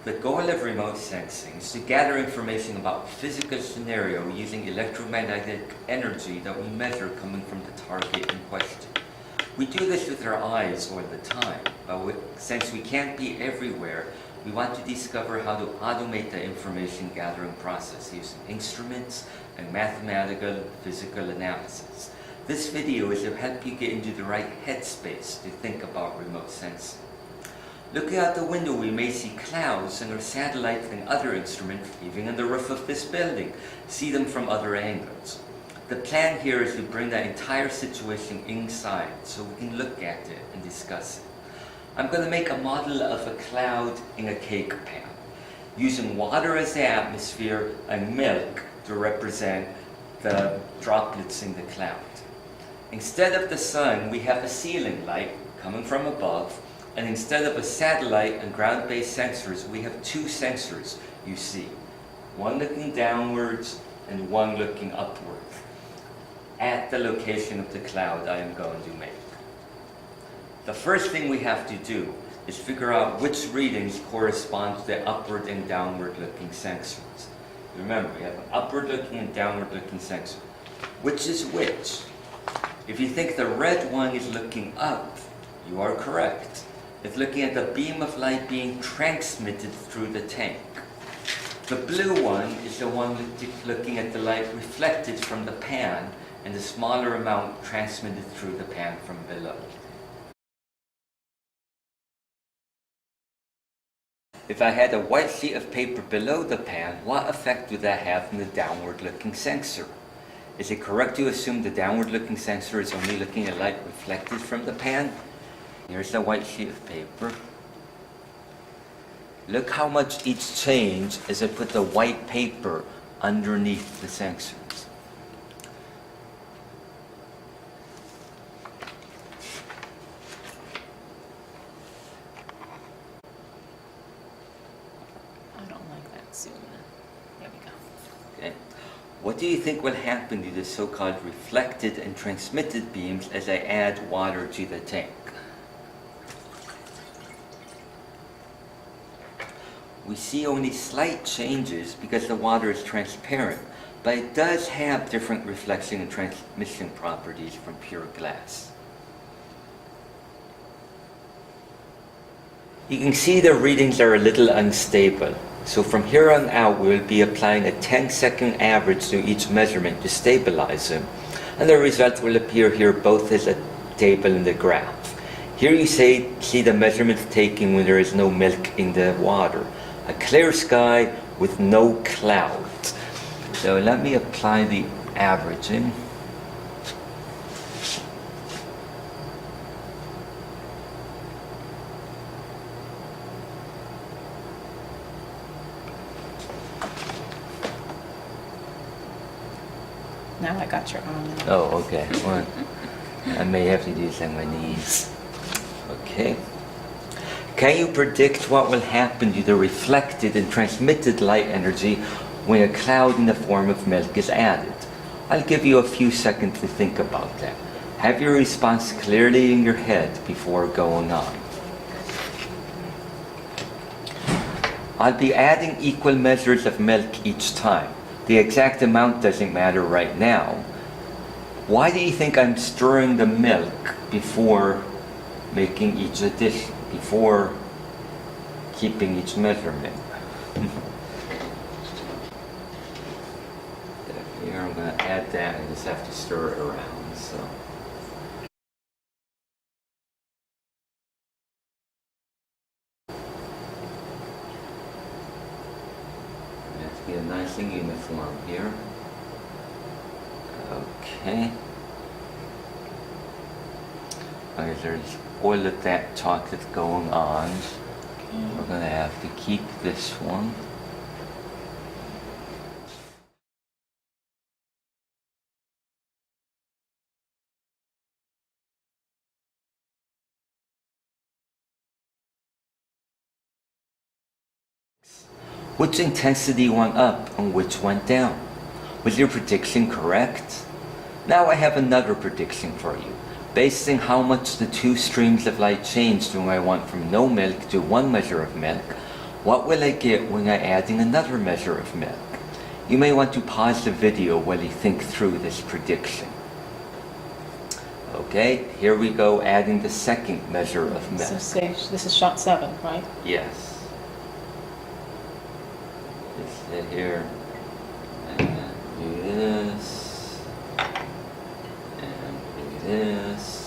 The goal of remote sensing is to gather information about physical scenario using electromagnetic energy that we measure coming from the target in question. We do this with our eyes all the time, but since we can't be everywhere, we want to discover how to automate the information gathering process using instruments and mathematical physical analysis. This video is to help you get into the right headspace to think about remote sensing. Looking out the window, we may see clouds and our satellites and other instruments, even on the roof of this building, see them from other angles. The plan here is to bring that entire situation inside so we can look at it and discuss it. I'm going to make a model of a cloud in a cake pan, using water as the atmosphere and milk to represent the droplets in the cloud. Instead of the sun, we have a ceiling light coming from above, and instead of a satellite and ground-based sensors, we have two sensors you see, one looking downwards and one looking upwards at the location of the cloud I am going to make. The first thing we have to do is figure out which readings correspond to the upward and downward looking sensors. Remember, we have an upward looking and downward looking sensor. Which is which? If you think the red one is looking up, you are correct. It's looking at the beam of light being transmitted through the tank. The blue one is the one looking at the light reflected from the pan and the smaller amount transmitted through the pan from below. If I had a white sheet of paper below the pan, what effect would that have on the downward-looking sensor? Is it correct to assume the downward-looking sensor is only looking at light reflected from the pan? Here's the white sheet of paper. Look how much each changed as I put the white paper underneath the sensors. I don't like that zoom. There we go. Okay. What do you think will happen to the so-called reflected and transmitted beams as I add water to the tank? We see only slight changes because the water is transparent, but it does have different reflection and transmission properties from pure glass. You can see the readings are a little unstable, so from here on out we will be applying a 10-second average to each measurement to stabilize them, and the result will appear here both as a table and a graph. Here you see the measurements taken when there is no milk in the water. A clear sky with no clouds. So let me apply the averaging. Now I got your arm. Oh, okay. Well, I may have to do this on my knees. Okay. Can you predict what will happen to the reflected and transmitted light energy when a cloud in the form of milk is added? I'll give you a few seconds to think about that. Have your response clearly in your head before going on. I'll be adding equal measures of milk each time. The exact amount doesn't matter right now. Why do you think I'm stirring the milk before making each addition, before keeping each measurement? Here I'm going to add that and just have to stir it around. So. It has to be a nice and uniform here. Okay. Okay, there's all of that talk that's going on. We're going to have to keep this one. Which intensity went up and which went down? Was your prediction correct? Now I have another prediction for you. Based on how much the two streams of light changed when I went from no milk to one measure of milk, What will I get when I'm adding another measure of milk? You may want to pause the video while you think through this prediction. Okay, here we go, adding the second measure of milk. So say, this is shot 7, right? Yes. Just sit here and do this and do this.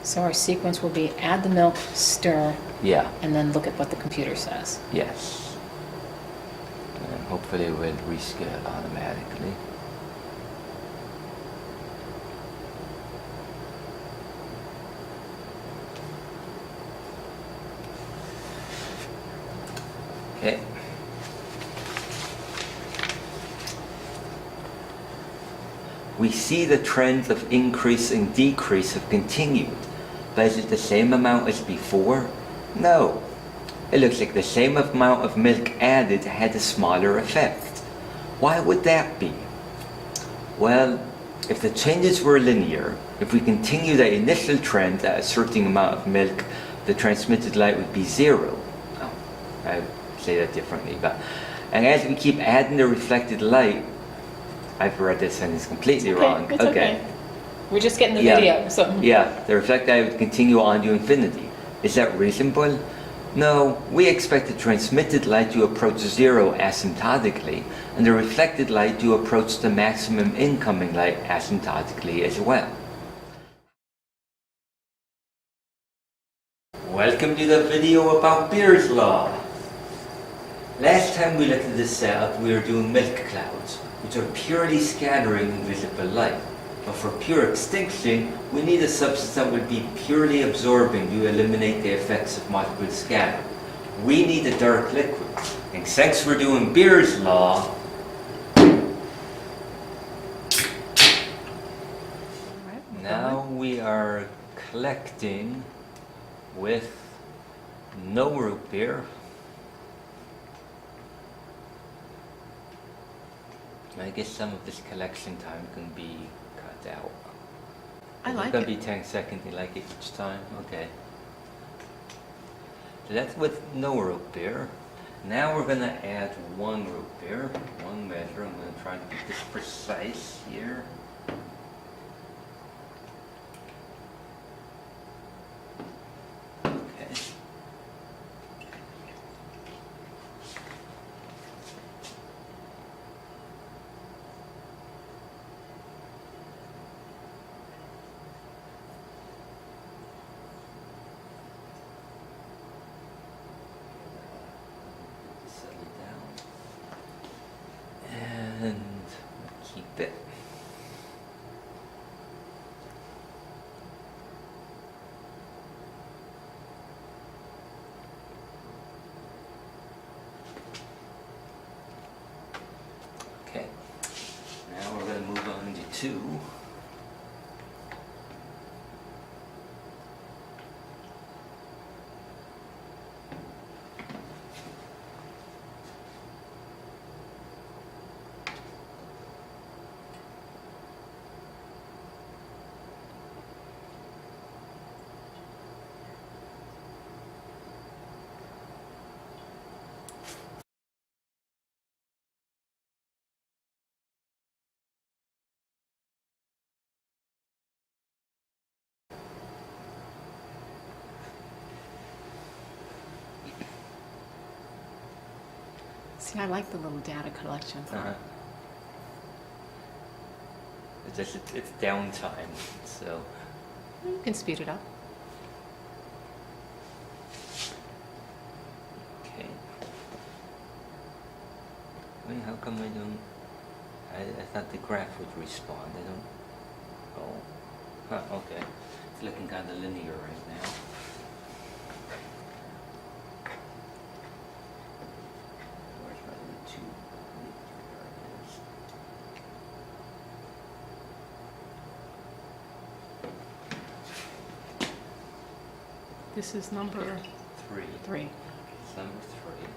So our sequence will be add the milk, stir, Yeah, and then look at what the computer says. yes. And hopefully it will rescale automatically. Okay. We see the trends of increase and decrease have continued, but is it the same amount as before? No. It looks like the same amount of milk added had a smaller effect. Why would that be? Well, if the changes were linear, if we continue the initial trend at a certain amount of milk, the transmitted light would be 0. Oh, I would say that differently, but and as we keep adding the reflected light, I've read this sentence completely wrong. It's okay. We're just getting the Yeah. video, so. Yeah, the reflected light would continue on to infinity. Is that reasonable? No, we expect the transmitted light to approach 0 asymptotically, and the reflected light to approach the maximum incoming light asymptotically as well. Welcome to the video about Beer's law. Last time we looked at this setup, we were doing milk clouds, which are purely scattering invisible light. But for pure extinction, we need a substance that will be purely absorbing to eliminate the effects of multiple scatter. We need a dark liquid. And since we're doing Beer's law, now we are collecting with no root beer. I guess some of this collection time can be cut out. I like It's gonna it. be 10 seconds, you like it each time? Okay. So that's with no root beer. Now we're gonna add 1 root beer, 1 measure. I'm gonna try to be this precise here. Okay. Settle down. And keep it. Okay. Now we're going to move on to 2. See, I like the little data collection. It's downtime, so. You can speed it up. Okay. Wait, how come I don't? I thought the graph would respond. I don't. Oh. Huh, okay. It's looking kind of linear right now. Where's my root 2? This is number 3. 3. It's number 3.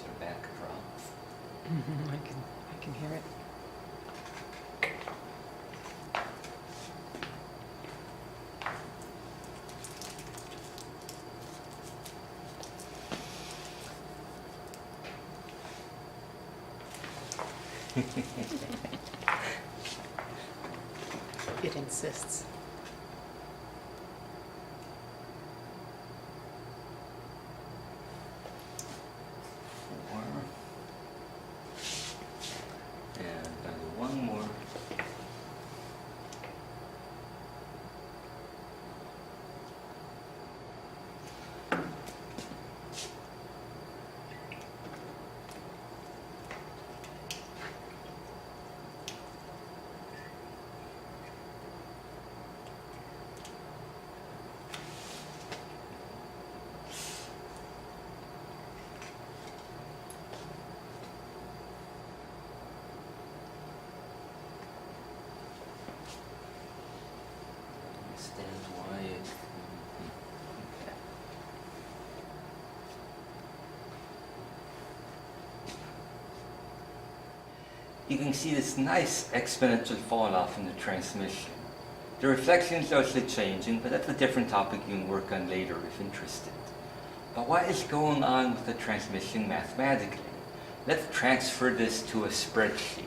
our backdrop. I can hear it. It insists. Four. And I'll do one more. Stand wide. Okay. You can see this nice exponential fall off in the transmission. The reflection is also changing, but that's a different topic you can work on later if interested. But what is going on with the transmission mathematically? Let's transfer this to a spreadsheet.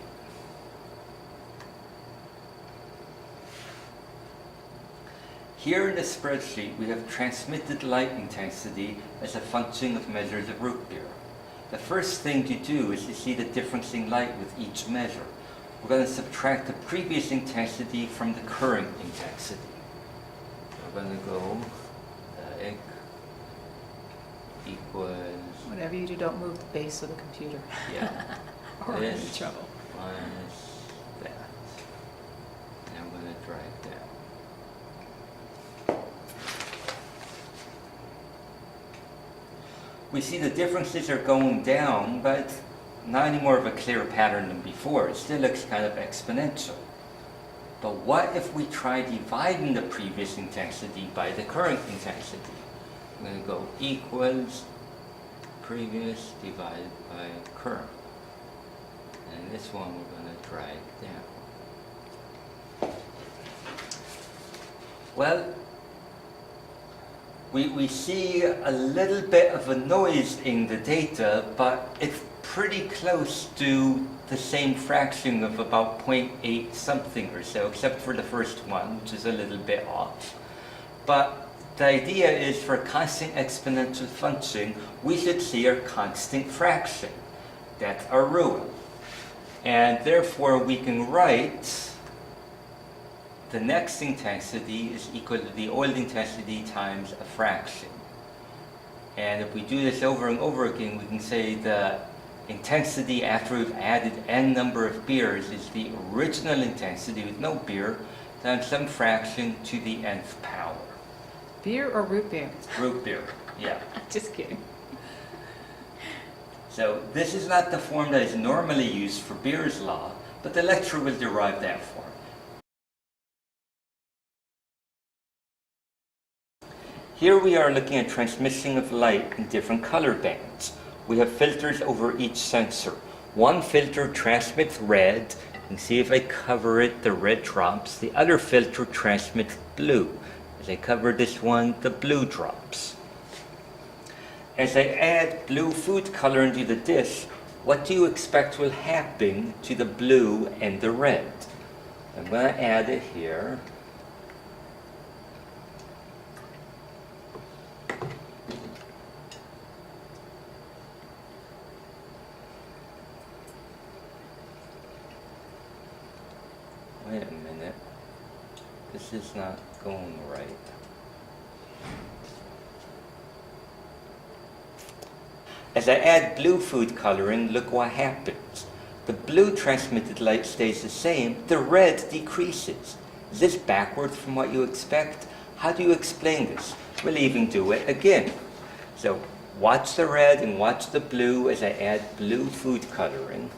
Here in the spreadsheet, we have transmitted light intensity as a function of measures of root beer. The first thing to do is to see the difference in light with each measure. We're going to subtract the previous intensity from the current intensity. We're going to go x equals... Whatever you do, don't move the base of the computer. Yeah. Or you're in This trouble. minus that. And I'm going to drag that. We see the differences are going down, but not any more of a clear pattern than before. It still looks kind of exponential. But what if we try dividing the previous intensity by the current intensity? I'm going to go equals previous divided by current. And this one we're going to drag down. Well, we see a little bit of a noise in the data, but it's pretty close to the same fraction of about 0.8 something or so, except for the first one, which is a little bit off. But the idea is for a constant exponential function, we should see a constant fraction. That's our rule. And therefore we can write the next intensity is equal to the old intensity times a fraction. And if we do this over and over again, we can say the intensity after we've added n number of beers is the original intensity with no beer times some fraction to the nth power. Beer or root beer? Root beer, yeah. Just kidding. So this is not the form that is normally used for Beer's law, but the lecture will derive that form. Here we are looking at transmission of light in different color bands. We have filters over each sensor. One filter transmits red. You can see if I cover it, the red drops. The other filter transmits blue. As I cover this one, the blue drops. As I add blue food color into the dish, what do you expect will happen to the blue and the red? I'm going to add it here. Wait a minute. This is not going right. As I add blue food coloring, look what happens. The blue transmitted light stays the same, the red decreases. Is this backwards from what you expect? How do you explain this? We'll even do it again. So watch the red and watch the blue as I add blue food coloring.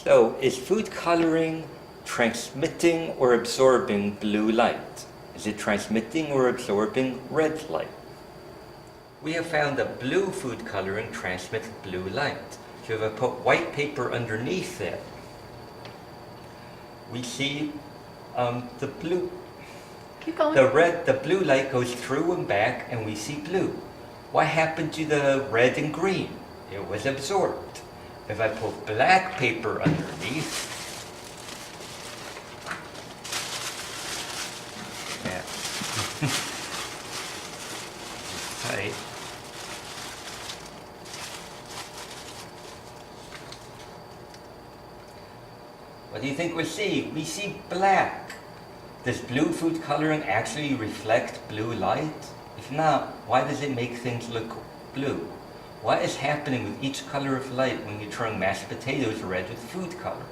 So, is food coloring transmitting or absorbing blue light? Is it transmitting or absorbing red light? We have found that blue food coloring transmits blue light. So if I put white paper underneath it, we see the blue. Keep going. The blue light goes through and back, and we see blue. What happened to the red and green? It was absorbed. If I put black paper underneath, yeah. Tight. What do you think we see? We see black. Does blue food coloring actually reflect blue light? If not, why does it make things look blue? What is happening with each color of light when you turn mashed potatoes red with food color?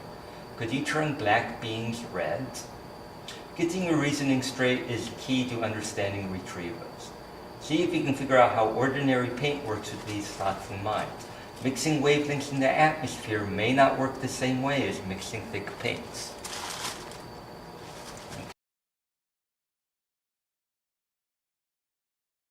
Could you turn black beans red? Getting your reasoning straight is key to understanding retrievals. See if you can figure out how ordinary paint works with these thoughts in mind. Mixing wavelengths in the atmosphere may not work the same way as mixing thick paints.